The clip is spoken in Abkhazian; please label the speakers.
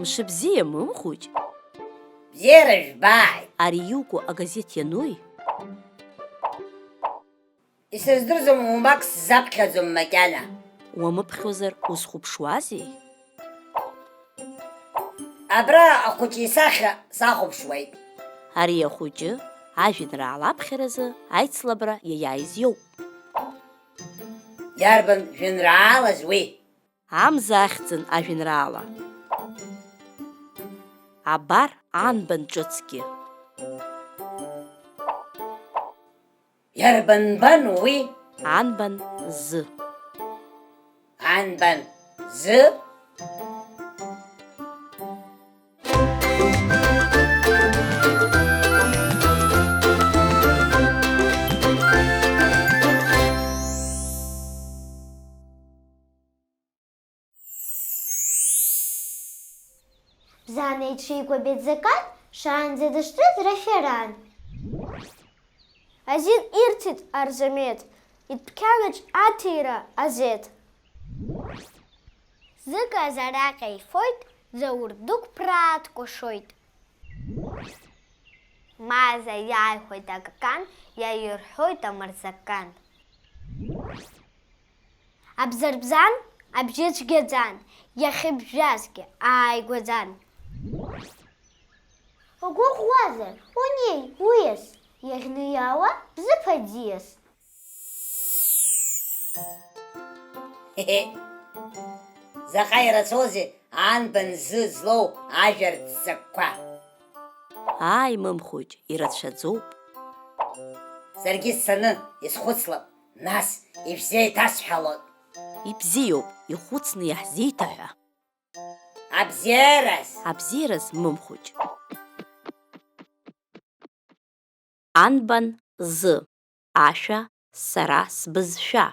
Speaker 1: Мшыбзиа, мымхәыҷ.
Speaker 2: Бзиара жәбааит.
Speaker 1: Ари иукәу агазеҭ иануи?
Speaker 2: Исыздырӡом умбак сзаԥхьаӡом макьана.
Speaker 1: Уамыԥхьозар узхәыԥшуазеи?
Speaker 2: Абра ахәыҷы исахьа сахәаԥшуеит.
Speaker 1: Ари ахәыҷы ажәеинраала аԥхьаразы аицлабра иаиааиз иоуп.
Speaker 2: Иарбан жәеинраалаз уи?
Speaker 1: Амза ахьӡын ажәеинраала. Абар анбан ҿыцгьы.
Speaker 2: Иарбан бан уи?
Speaker 1: Анбан зы.
Speaker 2: Анбан зы?
Speaker 3: Бзана иҽеикәабеит Закан, шаанӡа дышҭыз Раферан. Азин ирҭеит Арзамеҭ, идәқьанаҿ аҭира азеҭ. Зыказы араҟа ифоит, Заур дук ԥраа дкәашоит. Маза иааихәоит Агакан, иаирҳәоит Амырзакан. Абзарбзан, абжьы цәгьаӡан, иахьыбжәазгьы ааигәаӡан. Угәыӷуазар, унеи, уиас, иаӷьны иаауа бзыԥ аӡиас.
Speaker 2: Заҟа ирацәоузеи анбан зы злоу ажәартә-ццакқәа.
Speaker 1: Ааи, мымхәыҷ, ирацәаӡоуп.
Speaker 2: Саргьы сцаны исхәыцлап, нас ишәзеиҭасҳәалоит.
Speaker 1: Ибзиоуп, ихәыцны иаҳзеиҭаҳәа.
Speaker 2: Абзиараз.
Speaker 1: Абзиараз, мымхәыҷ. Анбан зы, ашәа сара сбызшәа.